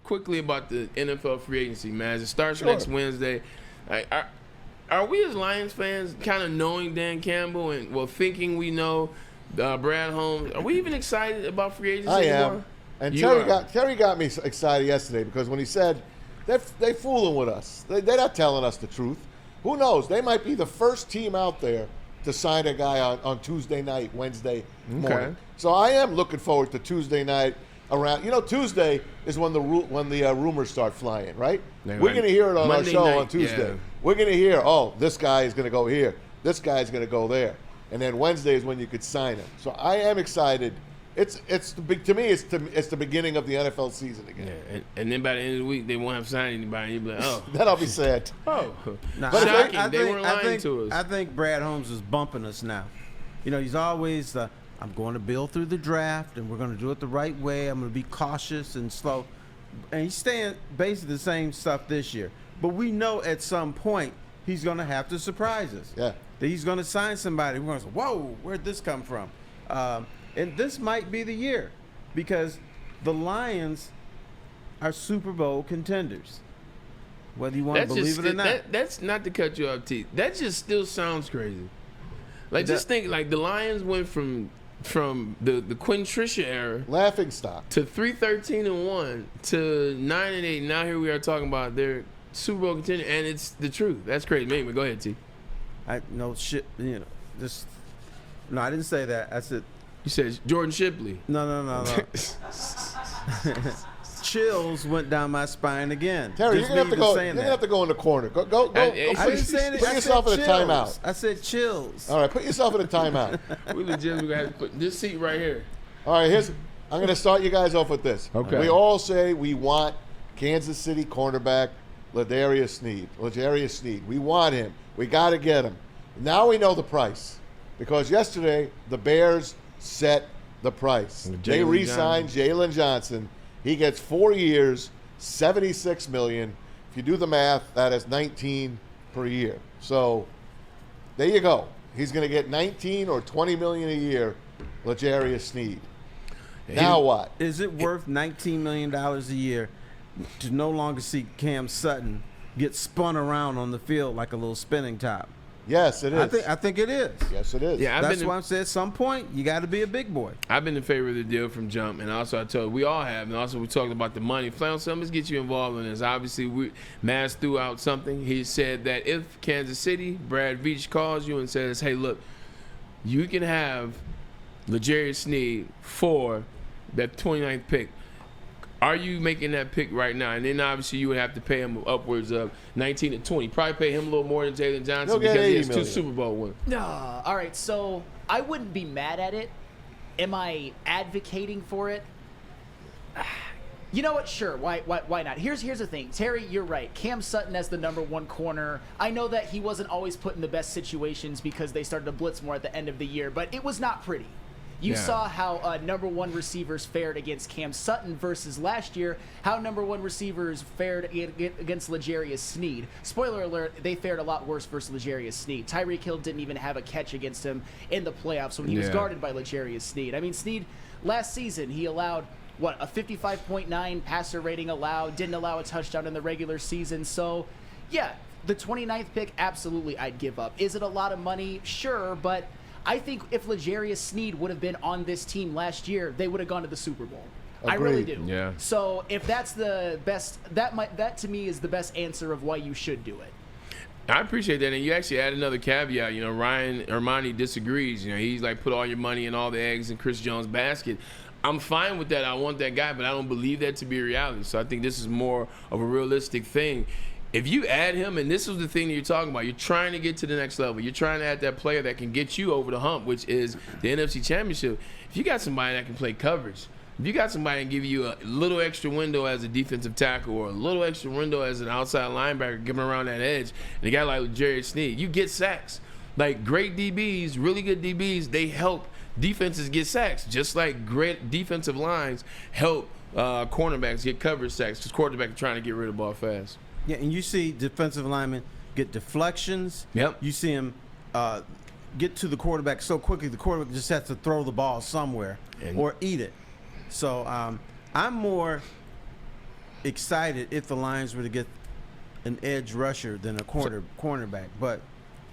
quickly about the NFL free agency, man. It starts next Wednesday. Are we as Lions fans kind of knowing Dan Campbell and thinking we know Brad Holmes? Are we even excited about free agency anymore? I am. And Terry got me excited yesterday because when he said they fooling with us, they're not telling us the truth. Who knows? They might be the first team out there to sign a guy on Tuesday night, Wednesday morning. So I am looking forward to Tuesday night. Around, Tuesday is when the rumors start flying, right? We're going to hear it on Monday our show night, on Tuesday. Yeah. We're going to hear, this guy is going to go here, this guy is going to go there, and then Wednesday is when you could sign him. So I am excited. It's the beginning of the NFL season again. Yeah, and then by the end of the week they won't have signed anybody. You'll be like, that'll be sad. But shocking. They weren't lying to us. I think Brad Holmes is bumping us now. He's always I'm going to build through the draft, and we're going to do it the right way. I'm going to be cautious and slow. And he's saying basically the same stuff this year. But we know at some point he's going to have to surprise us. Yeah. That he's going to sign somebody. We're going to say, whoa, where'd this come from? And this might be the year because the Lions are Super Bowl contenders, whether you want to believe it or not. That's not to cut you off, T. That just still sounds crazy. Just think, the Lions went from the Quinn Tricia era, laughing stock, to 3-13-1 to 9-8. Now here we are talking about their Super Bowl contender, and it's the truth. That's crazy. Maybe go ahead, T. I didn't say that. I said. You said Jordan Shipley. No. Chills went down my spine again. Terry, you're gonna have to go in the corner. Go. Put yourself in a timeout. I said chills. All right, put yourself in a timeout. We legitimately gonna have to put this seat right here. All right, I'm gonna start you guys off with this. Okay. We all say we want Kansas City cornerback L'Jarius Sneed. We want him. We got to get him. Now we know the price because yesterday the Bears set the price. They re-signed Jalen Johnson. He gets 4 years, $76 million. If you do the math, that is $19 per year. So there you go. He's going to get $19 or $20 million a year, L'Jarius Sneed. Now what? Is it worth $19 million a year to no longer see Cam Sutton get spun around on the field like a little spinning top? Yes, it is. I think it is. Yes, it is. Yeah, that's why I'm saying at some point you got to be a big boy. I've been in favor of the deal from jump, and also I told we all have, and also we talked about the money. Flannel, let's get you involved in this. Obviously, Mass threw out something. He said that if Kansas City, Brad Veach calls you and says, "Hey, look, you can have L'Jarius Sneed for that 29th pick." Are you making that pick right now? And then obviously you would have to pay him upwards of 19 to 20. Probably pay him a little more than Jalen Johnson because he has 2 Super Bowl wins. All right, so I wouldn't be mad at it. Am I advocating for it? You know what? Sure. Why not? Here's the thing. Terry, you're right. Cam Sutton as the number 1 corner. I know that he wasn't always put in the best situations because they started to blitz more at the end of the year, but it was not pretty. You saw how number 1 receivers fared against Cam Sutton versus last year, how number 1 receivers fared against L'Jarius Sneed. Spoiler alert, they fared a lot worse versus L'Jarius Sneed. Tyreek Hill didn't even have a catch against him in the playoffs when he was guarded by L'Jarius Sneed. I mean, Sneed, last season, he allowed, a 55.9 passer rating allowed, didn't allow a touchdown in the regular season. So, yeah, the 29th pick, absolutely I'd give up. Is it a lot of money? Sure, but I think if L'Jarius Sneed would have been on this team last year, they would have gone to the Super Bowl. Agreed. I really do. Yeah. So if that's the best, that to me is the best answer of why you should do it. I appreciate that, and you actually add another caveat. Ryan Ermanni disagrees. He's like, put all your money and all the eggs in Chris Jones' basket. I'm fine with that. I want that guy, but I don't believe that to be a reality. So I think this is more of a realistic thing. If you add him, and this is the thing that you're talking about, you're trying to get to the next level. You're trying to add that player that can get you over the hump, which is the NFC Championship. If you got somebody that can play coverage, if you got somebody that can give you a little extra window as a defensive tackle or a little extra window as an outside linebacker, giving around that edge, and a guy like L'Jarius Sneed, you get sacks. Like great DBs, really good DBs, they help defenses get sacks, just like great defensive lines help cornerbacks get coverage sacks because quarterbacks are trying to get rid of the ball fast. Yeah, and you see defensive linemen get deflections. Yep. You see them get to the quarterback so quickly the quarterback just has to throw the ball somewhere or eat it. So I'm more excited if the Lions were to get an edge rusher than a cornerback. But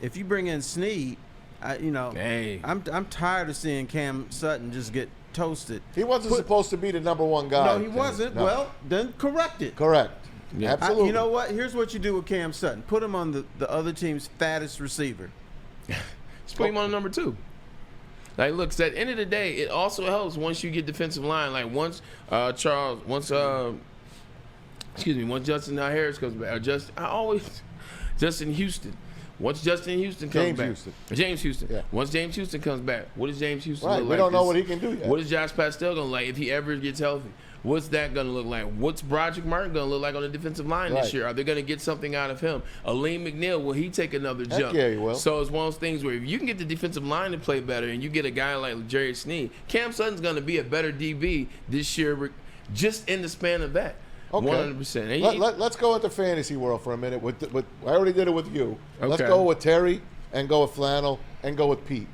if you bring in Snead, I'm tired of seeing Cam Sutton just get toasted. He wasn't supposed to be the number one guy. No, he wasn't. No. Well, then correct it. Correct. Yeah. Absolutely. You know what? Here's what you do with Cam Sutton. Put him on the other team's fattest receiver. Just put him on number 2. Like, look, at the end of the day, it also helps once you get defensive line. Like, once Justin Harris comes back, Justin Houston. Once Justin Houston comes back. James Houston. Yeah. Once James Houston comes back, what does James Houston look like? We don't know what he can do yet. What is Josh Pastel going to like if he ever gets healthy? What's that going to look like? What's Broderick Martin going to look like on the defensive line this year? Are they going to get something out of him? Aleem McNeil, will he take another jump? Yeah, he will. So it's one of those things where if you can get the defensive line to play better and you get a guy like Jerry Snead, Cam Sutton's going to be a better DB this year just in the span of that. Okay. 100%. Let's go into fantasy world for a minute. I already did it with you. Okay. Let's go with Terry and go with Flannel and go with Pete.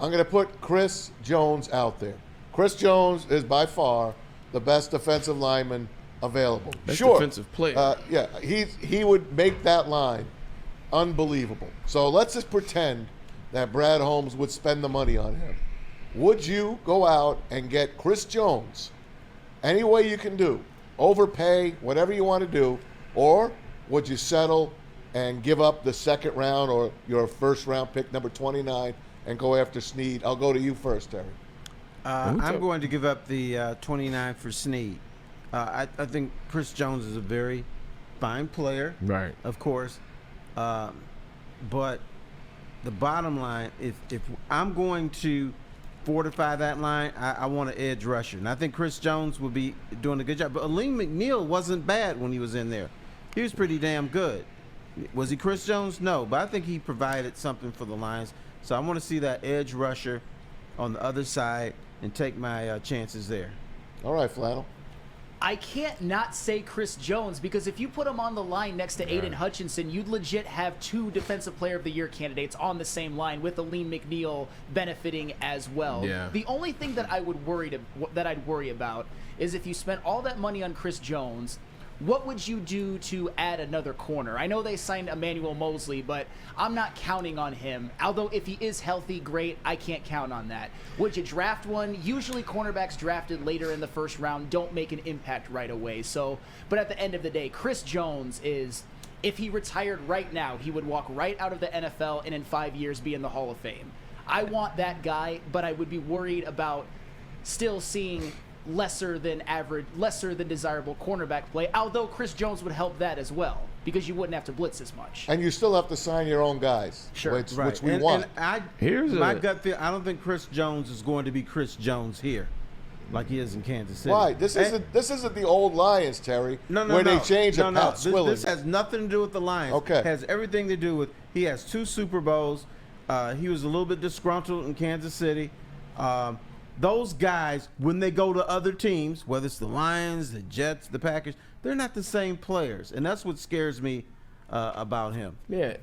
I'm going to put Chris Jones out there. Chris Jones is by far the best defensive lineman available. Best sure. defensive player. He would make that line unbelievable. So let's just pretend that Brad Holmes would spend the money on him. Would you go out and get Chris Jones any way you can do? Overpay, whatever you want to do, or would you settle and give up the second round or your first round pick, number 29, and go after Snead? I'll go to you first, Terry. I'm going to give up the 29 for Snead. I think Chris Jones is a very fine player, right? Of course, but the bottom line, if I'm going to fortify that line, I want an edge rusher, and I think Chris Jones will be doing a good job. But Aleem McNeil wasn't bad when he was in there; he was pretty damn good. Was he Chris Jones? No, but I think he provided something for the Lions. So I want to see that edge rusher on the other side and take my chances there. All right, Flannel. I can't not say Chris Jones, because if you put him on the line next to Aiden Hutchinson, you'd legit have 2 Defensive Player of the Year candidates on the same line, with Aleem McNeil benefiting as well. Yeah. The only thing that I'd worry about is if you spent all that money on Chris Jones, what would you do to add another corner? I know they signed Emmanuel Mosley, but I'm not counting on him. Although if he is healthy, great, I can't count on that. Would you draft one? Usually cornerbacks drafted later in the first round don't make an impact right away. So, but at the end of the day, Chris Jones is, if he retired right now, he would walk right out of the NFL and in 5 years be in the Hall of Fame. I want that guy, but I would be worried about still seeing lesser than desirable cornerback play, although Chris Jones would help that as well, because you wouldn't have to blitz as much. And you still have to sign your own guys, sure, which we want. And my gut feel, I don't think Chris Jones is going to be Chris Jones here, like he is in Kansas City. Why? This isn't the old Lions, Terry. No. They changed Pat Swilling. This has nothing to do with the Lions. Okay. It has everything to do with, he has 2 Super Bowls. He was a little bit disgruntled in Kansas City. Those guys, when they go to other teams, whether it's the Lions, the Jets, the Packers, they're not the same players, and that's what scares me about him. Yeah,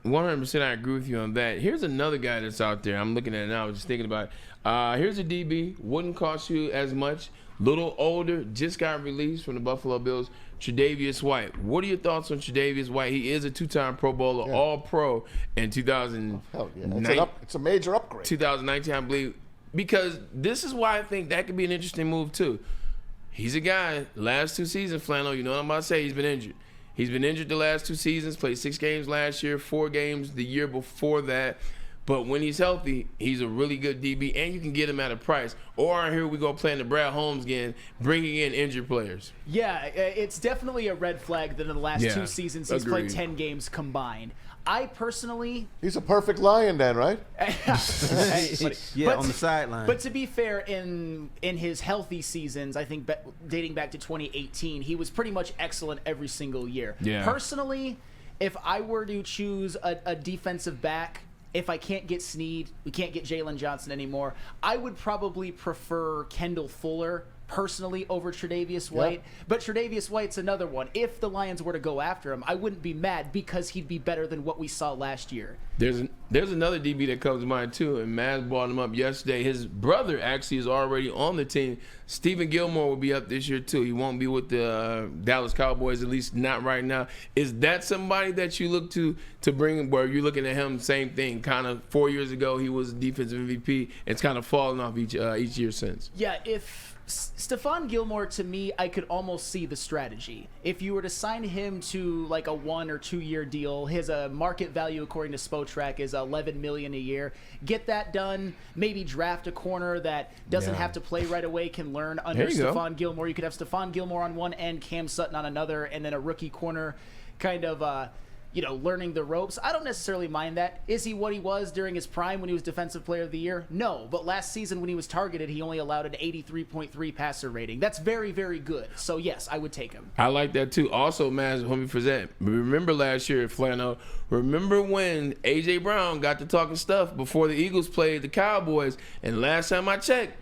100% I agree with you on that. Here's another guy that's out there. I'm looking at it now, just thinking about it. Here's a DB, wouldn't cost you as much, little older, just got released from the Buffalo Bills, Tre'Davious White. What are your thoughts on Tre'Davious White? He is a 2-time Pro Bowler, All-Pro in 2019. It's a major upgrade. 2019, I believe. Because this is why I think that could be an interesting move, too. He's a guy, last 2 seasons, Flannel, you know what I'm about to say, he's been injured. He's been injured the last 2 seasons, played 6 games last year, 4 games the year before that. But when he's healthy, he's a really good DB, and you can get him at a price. Or here we go playing the Brad Holmes again, bringing in injured players. Yeah, it's definitely a red flag that in the last 2 seasons he's played 10 games combined. I personally... He's a perfect Lion then, right? Yeah, on the sideline. But to be fair, in his healthy seasons, I think dating back to 2018, he was pretty much excellent every single year. Yeah. Personally, if I were to choose a defensive back, if I can't get Snead, we can't get Jalen Johnson anymore, I would probably prefer Kendall Fuller personally over Tre'Davious White, but Tre'Davious White's another one. If the Lions were to go after him, I wouldn't be mad because he'd be better than what we saw last year. There's another DB that comes to mind too, and Maz brought him up yesterday. His brother actually is already on the team. Stephen Gilmore will be up this year too. He won't be with the Dallas Cowboys, at least not right now. Is that somebody that you look to bring, where you're looking at him, same thing, kind of 4 years ago he was defensive MVP, it's kind of fallen off each year since? Yeah, if Stephon Gilmore, to me, I could almost see the strategy. If you were to sign him to like a 1 or 2 year deal, his market value according to Spotrac is $11 million a year. Get that done. Maybe draft a corner that doesn't have to play right away, can learn under Stephon Gilmore. You could have Stephon Gilmore on one end, Cam Sutton on another, and then a rookie corner kind of learning the ropes. I don't necessarily mind that. Is he what he was during his prime when he was Defensive Player of the Year? No. But last season when he was targeted, he only allowed an 83.3 passer rating. That's very, very good. So, yes, I would take him. I like that, too. Also, Maz, let me present. Remember last year at Flano, remember when A.J. Brown got to talking stuff before the Eagles played the Cowboys, and last time I checked,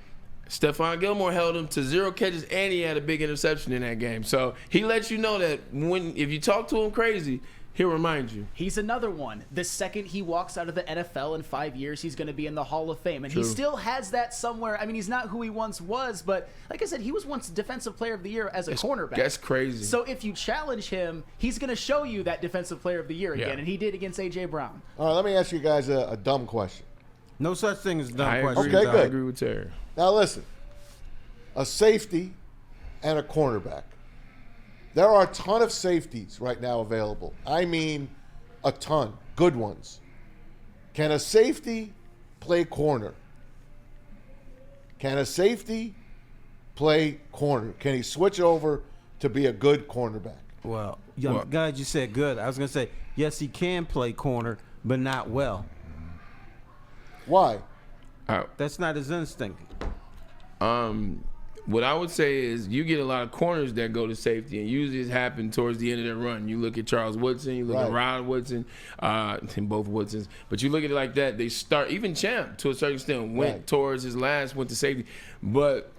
Stephon Gilmore held him to 0 catches, and he had a big interception in that game. So he lets you know that if you talk to him crazy, he'll remind you. He's another one. The second he walks out of the NFL in 5 years, he's going to be in the Hall of Fame. And he still has that somewhere. I mean, he's not who he once was, but like I said, he was once Defensive Player of the Year as a cornerback. That's crazy. So if you challenge him, he's going to show you that Defensive Player of the Year again, and he did against A.J. Brown. All right, let me ask you guys a dumb question. No such thing as dumb I questions. agree, Okay, good. I agree with Terry. Now listen, a safety and a cornerback. There are a ton of safeties right now available. I mean, a ton. Good ones. Can a safety play corner? Can a safety play corner? Can he switch over to be a good cornerback? Well, I'm glad you said good. I was going to say, yes, he can play corner, but not well. Why? That's not his instinct. What I would say is you get a lot of corners that go to safety, and usually it's happened towards the end of their run. You look at Charles Woodson, you look at Rod Woodson, and both Woodsons. But you look at it like that, they start, even Champ to a certain extent went towards his last, went to safety. But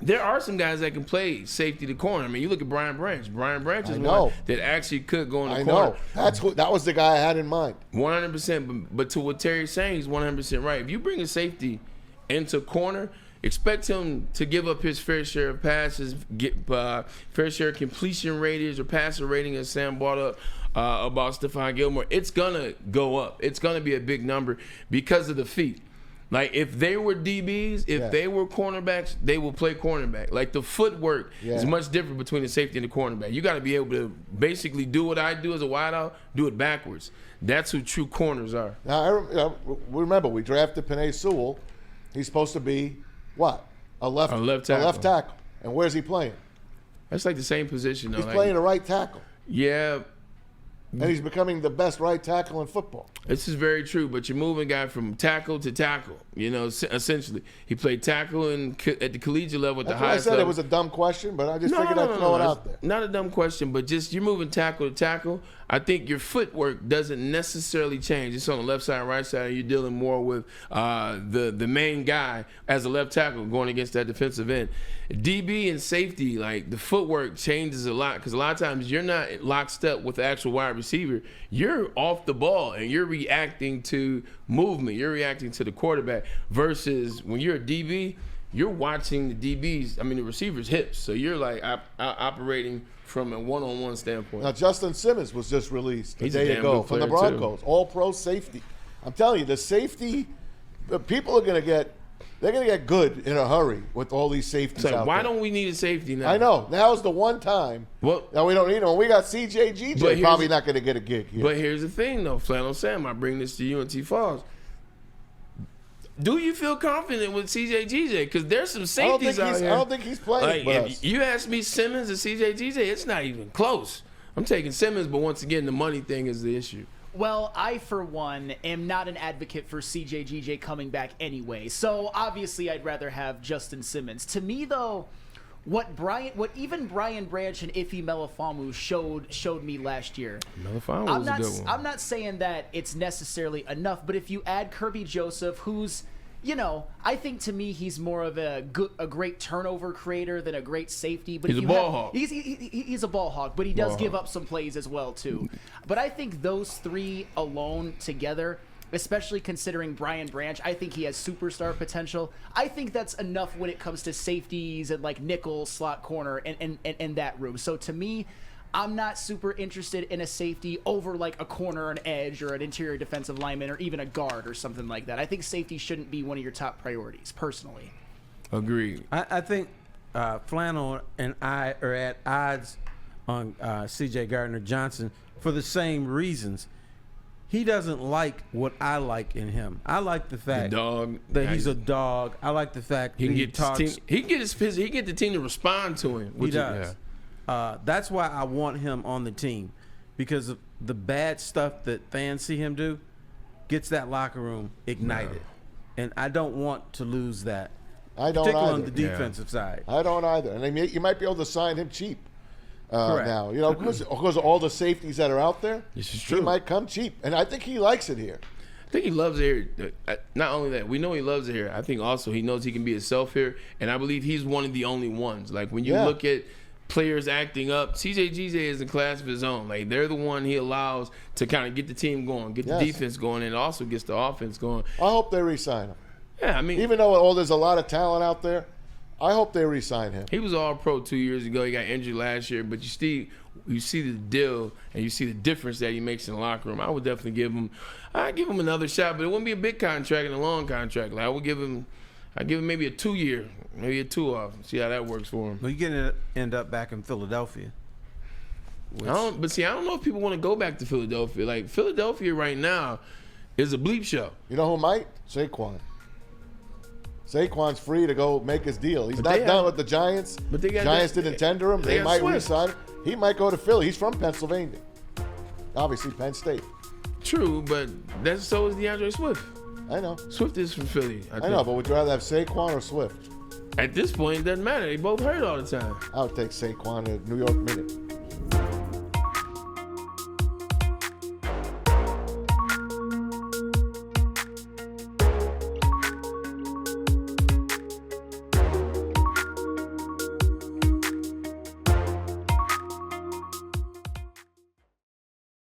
there are some guys that can play safety to corner. I mean, you look at Brian Branch. Brian Branch is one that actually could go in the corner. I know. That was the guy I had in mind. 100%. But to what Terry's saying, he's 100% right. If you bring a safety into corner, expect him to give up his fair share of passes, get fair share of completion ratings or passer rating, as Sam brought up about Stephon Gilmore. It's going to go up. It's going to be a big number because of the feet. Like, if they were DBs, if they were cornerbacks, they will play cornerback. Like, the footwork is much different between the safety and the cornerback. You got to be able to basically do what I do as a wideout, do it backwards. That's who true corners are. Now, remember, we drafted Penei Sewell. He's supposed to be what? A left tackle. And where's he playing? That's like the same position, though. He's playing a right tackle. Yeah. And he's becoming the best right tackle in football. This is very true, but you're moving a guy from tackle to tackle, essentially. He played tackle at the collegiate level at the highest level. I said it was a dumb question, but I just figured I'd throw it out there. Not a dumb question, but just you're moving tackle to tackle. I think your footwork doesn't necessarily change. It's on the left side and right side, and you're dealing more with the main guy as a left tackle going against that defensive end. DB and safety, like, the footwork changes a lot because a lot of times you're not locked up with the actual wide receiver. You're off the ball, and you're reacting to movement. You're reacting to the quarterback versus when you're a DB, you're watching the receiver's hips. So you're, like, operating from a one-on-one standpoint. Now, Justin Simmons was just released a day ago from the Broncos. All-pro safety. I'm telling you, the safety, people are going to get good in a hurry with all these safeties out there. Why don't we need a safety now? I know. Now's the one time. Now we don't need him. We got CJ probably not going to get a gig here. But here's the thing, though, Flannel Sam. I bring this to UNT Falls. Do you feel confident with CJ Because there's some safeties out here. I don't think he's playing with us. If you ask me Simmons and CJ it's not even close. I'm taking Simmons, but once again, the money thing is the issue. Well, I, for one, am not an advocate for CJ coming back anyway. So, obviously, I'd rather have Justin Simmons. To me, though, what even Brian Branch and Ife Melifonwu showed me last year. Melifonwu was a good one. I'm not saying that it's necessarily enough, but if you add Kirby Joseph, who's I think to me he's more of a great turnover creator than a great safety. But He's a ball hawk. He's a ball hawk, but he does give up some plays as well too. But I think those three alone together, especially considering Brian Branch, I think he has superstar potential. I think that's enough when it comes to safeties and like nickel, slot corner, and that room. So to me, I'm not super interested in a safety over like a corner, an edge, or an interior defensive lineman, or even a guard or something like that. I think safety shouldn't be one of your top priorities, personally. Agreed. I think Flannel and I are at odds on C.J. Gardner-Johnson for the same reasons. He doesn't like what I like in him. I like the fact that he's a dog. I like the fact that he talks. He can get the team to respond to him. He does. That's why I want him on the team, because of the bad stuff that fans see him do gets that locker room ignited. And I don't want to lose that. I don't particularly either. on the defensive side. I don't either. And you might be able to sign him cheap Correct. now. Because of all the safeties that are out there. This is He true. might come cheap. And I think he likes it here. I think he loves it here. Not only that, we know he loves it here. I think also he knows he can be himself here. And I believe he's one of the only ones. Like when you look at players acting up, CJ GJ is in class of his own. Like they're the one he allows to kind of get the team going, get the defense going, and also gets the offense going. I hope they re-sign him. Yeah, I mean, Even though there's a lot of talent out there, I hope they re-sign him. he was all pro 2 years ago. He got injured last year, but you see the deal and you see the difference that he makes in the locker room. I would definitely give him another shot, but it wouldn't be a big contract and a long contract. Like I'd give him maybe a 2 year, maybe a 2 off. See how that works for him. Well, you're going to end up back in Philadelphia. I don't know if people want to go back to Philadelphia. Like Philadelphia right now is a bleep show. You know who might? Saquon. Saquon's free to go make his deal. He's But not they done have- with the Giants. but they got Giants that- didn't tender him. they They got might Swift. re-sign him. He might go to Philly. He's from Pennsylvania. Obviously, Penn State. True, but so is DeAndre Swift. I know. Swift is from Philly. I I know, but would you rather have Saquon or Swift? at this point, it doesn't matter. They both hurt all the time. I would take Saquon at New York Minute.